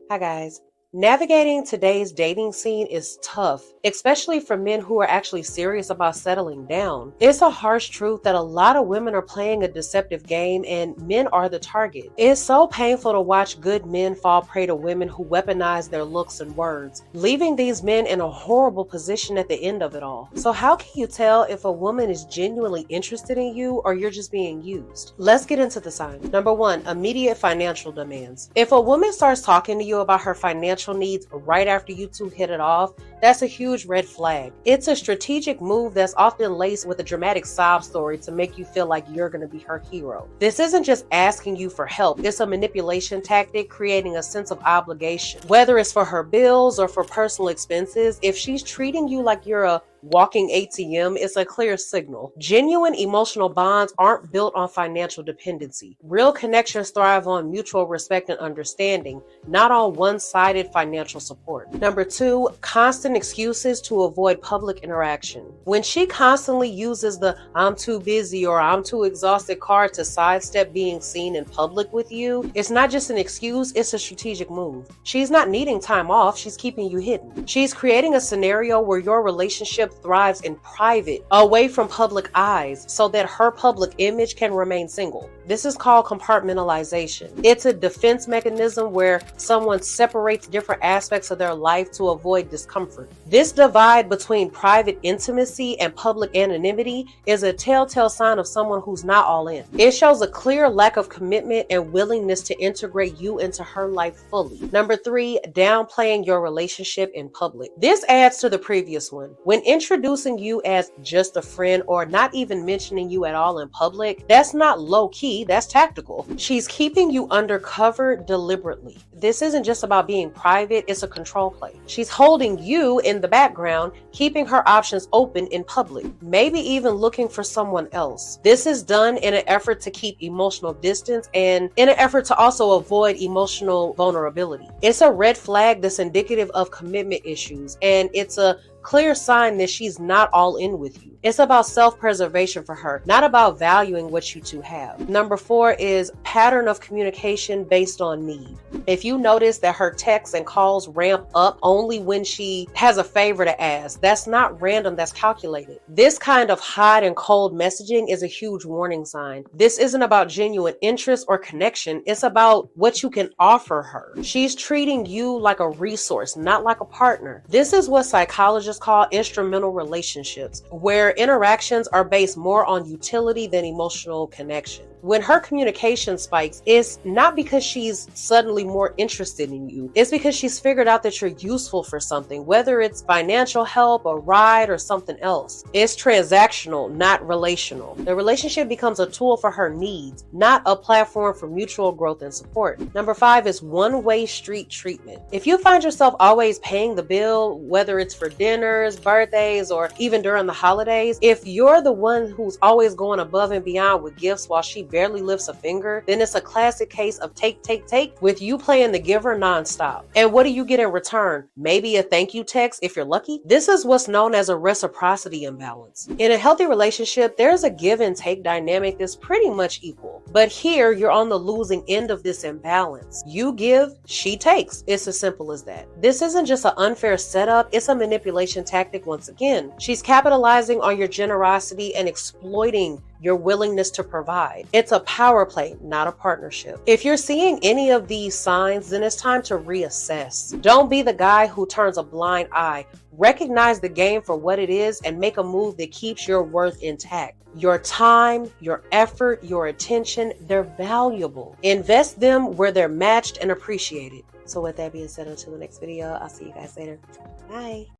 Hi guys. Navigating today's dating scene is tough, especially for men who are actually serious about settling down. It's a harsh truth that a lot of women are playing a deceptive game and men are the target. It's so painful to watch good men fall prey to women who weaponize their looks and words, leaving these men in a horrible position at the end of it all. So how can you tell if a woman is genuinely interested in you or you're just being used? Let's get into the signs. Number 1, immediate financial demands. If a woman starts talking to you about her financial needs right after you two hit it off, that's a huge red flag. It's a strategic move that's often laced with a dramatic sob story to make you feel like you're going to be her hero. This isn't just asking you for help, it's a manipulation tactic creating a sense of obligation. Whether it's for her bills or for personal expenses, if she's treating you like you're a walking ATM, it's a clear signal. Genuine emotional bonds aren't built on financial dependency. Real connections thrive on mutual respect and understanding, not on one-sided financial support. Number 2, constant excuses to avoid public interaction. When she constantly uses the "I'm too busy" or "I'm too exhausted" card to sidestep being seen in public with you, it's not just an excuse, it's a strategic move. She's not needing time off, she's keeping you hidden. She's creating a scenario where your relationship thrives in private, away from public eyes, so that her public image can remain single. This is called compartmentalization. It's a defense mechanism where someone separates different aspects of their life to avoid discomfort. This divide between private intimacy and public anonymity is a telltale sign of someone who's not all in. It shows a clear lack of commitment and willingness to integrate you into her life fully. Number 3, downplaying your relationship in public. This adds to the previous one. When introducing you as just a friend or not even mentioning you at all in public, that's not low-key, that's tactical. She's keeping you undercover deliberately. This isn't just about being private, it's a control play. She's holding you in the background, keeping her options open in public, maybe even looking for someone else. This is done in an effort to keep emotional distance and in an effort to also avoid emotional vulnerability. It's a red flag that's indicative of commitment issues, and it's a clear sign that she's not all in with you. It's about self-preservation for her, not about valuing what you two have. Number 4 is pattern of communication based on need. If you notice that her texts and calls ramp up only when she has a favor to ask, that's not random, that's calculated. This kind of hot and cold messaging is a huge warning sign. This isn't about genuine interest or connection, it's about what you can offer her. She's treating you like a resource, not like a partner. This is what psychologists call instrumental relationships, where interactions are based more on utility than emotional connection. When her communication spikes, it's not because she's suddenly more interested in you. It's because she's figured out that you're useful for something, whether it's financial help, a ride, or something else. It's transactional, not relational. The relationship becomes a tool for her needs, not a platform for mutual growth and support. Number 5 is one-way street treatment. If you find yourself always paying the bill, whether it's for dinners, birthdays, or even during the holidays, if you're the one who's always going above and beyond with gifts while she barely lifts a finger, then it's a classic case of take, with you playing the giver nonstop. And what do you get in return? Maybe a thank you text if you're lucky? This is what's known as a reciprocity imbalance. In a healthy relationship, there's a give and take dynamic that's pretty much equal. But here, you're on the losing end of this imbalance. You give, she takes. It's as simple as that. This isn't just an unfair setup, it's a manipulation tactic once again. She's capitalizing on your generosity and exploiting your willingness to provide. It's a power play, not a partnership. If you're seeing any of these signs, then it's time to reassess. Don't be the guy who turns a blind eye. Recognize the game for what it is and make a move that keeps your worth intact. Your time, your effort, your attention, they're valuable. Invest them where they're matched and appreciated. So with that being said, until the next video, I'll see you guys later. Bye.